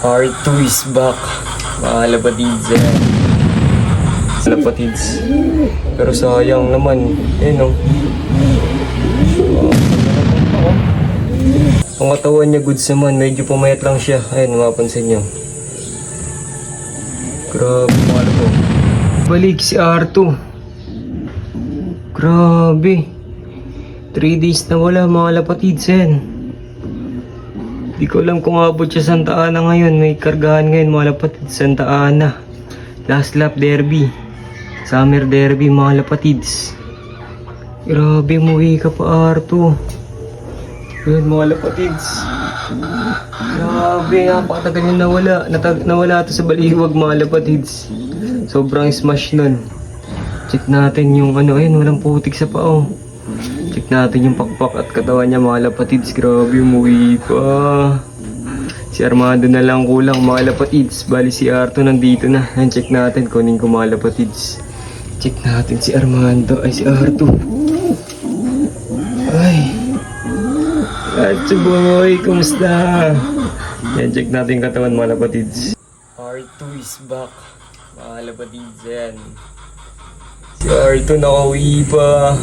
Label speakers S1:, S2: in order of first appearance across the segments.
S1: R2 is back. Mga lapatids lapatids. Pero sayang naman. Oh. Ang katawan niya goods naman. Medyo pumayat lang siya. Ayun, mapapansin niyo. Grabe, mahal ko. Balik si R2. Grabe. 3 days na wala mga lapatids yan. Di ko alam kung abot siya Santa Ana ngayon. May kargahan ngayon mga lapatids. Santa Ana. Last lap derby. Summer derby mga lapatids. Grabe, umuwi ka pa R2. Yun mga lapatids. Grabe, napakatagal yung nawala. Nawala ito sa baliwag mga lapatids. Sobrang smash nun. Check natin yung ayun, walang putik sa pao. Check natin yung pakpak at katawan niya mga lapatids. Grabe, umuwi pa. Si Armando na lang kulang mga lapatids. Bali si Arto nandito na. Yan, check natin. Kunin ko mga lapatids. Check natin si Armando. Ay, si Arto. Ay. Atso boy, kumusta? Yan, check natin katawan mga lapatids. R2 is back. Mga lapatids yan. Si Arto nakauwi pa.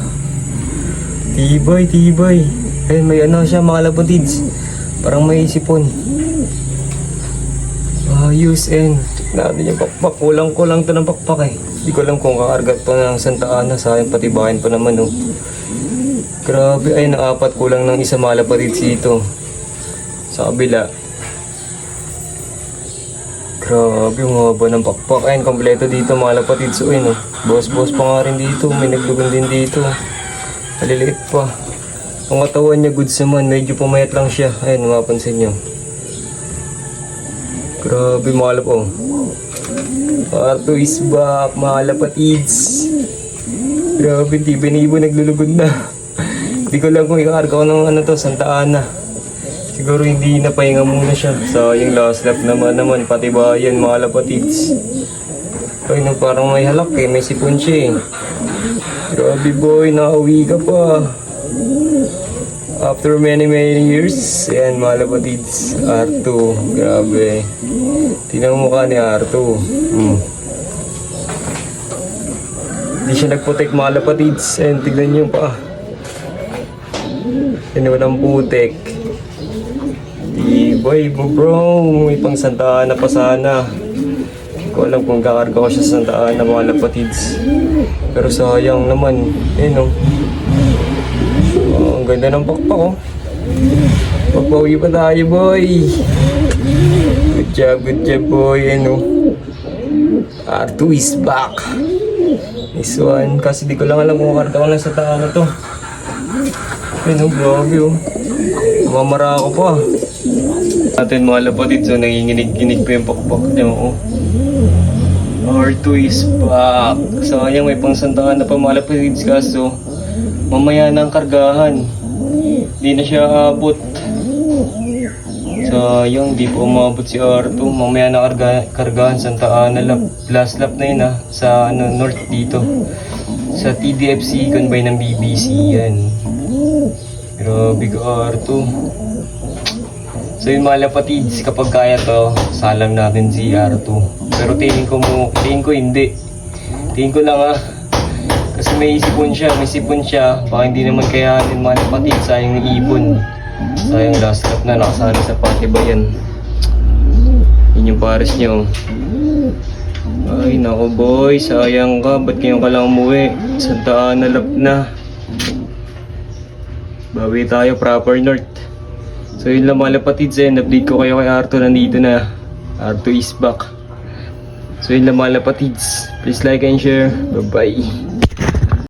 S1: Tibay. Ayun, may siya mga lapatids. Parang may sipon. Ayos, check natin yung pakpak. Kulang to ng pakpak eh. Hindi ko alam kung kakarga to ng Santa Ana. Sayang patibayan pa naman oh. Grabe, ay naapat. Kulang ng isa mga lapatids dito. Sa kabila. Grabe, yung haba ng pakpak. Ayun, kompleto dito mga lapatids. So, ayun oh. Boss pa nga rin dito. May naglugan din dito. Maliliit pa. Ang katawan niya goods naman. Medyo pumayat lang siya. Ayun, mapapansin nyo. Grabe, mga oh. R2 is back, mga lapatids. Grabe, di binibo naglulugod na. Hindi ko lang kung ikakarga ko ng Santa Ana. Siguro hindi napahinga muna siya. Sayang last lap naman patibayan mga lapatids. Ay, parang may halak eh. May sipon siya eh. Grabe boy, nakauwi ka pa. After many years. Ayan mga lapatids. R2, grabe. Tingnan mo mukha ni R2. Hindi siya nagputik mga lapatids. Ayan, tignan niyo pa. Ayan, walang putik. Tibay mo bro. May pang Santa Ana pa sana. Hindi ko alam kung kakarga ko siya sa Santa Ana mga lapatids. Pero sayang naman. Ayan oh. Ang ganda ng pakpak oh. Pagpawi pa tayo boy. Good job boy. Ayan oh. R2 is back. This one. Kasi di ko lang alam kung kakarga ko lang sa Santa Ana to. Ayan oh, grabe oh. Mamara ako pa. Atin mga lapatids so nanginginig-ginig pa yung pakpak niya oh. R2 is back. Sayang may pang Santa Ana pa mga lapatids kaso mamaya na ang kargahan. Hindi na siya abot. Sayang di pa umabot si R2. Mamaya na kargahan Santa Ana lap. Last lap na yun sa north dito. Sa TDFC combine ng BBC yan. Grabe ka R2. So yun mga lapatids, kapag kaya to, salam natin si R2. Pero tingin ko hindi. Tingin ko lang kasi may sipon siya. Baka hindi naman kayanin mga lapatids, sayang yung ibon. Sayang last lap na, nakasali sa patibayan. Yun yung pares niyo. Ay nako boy, sayang ka. Ba't ngayon ka lang umuwi? Santa Ana lap na. Bawi tayo, proper north. So yun lang mga lapatids, update ko kayo kay Arto, nandito na. Arto is back. So yun lang mga lapatids, please like and share. Bye bye.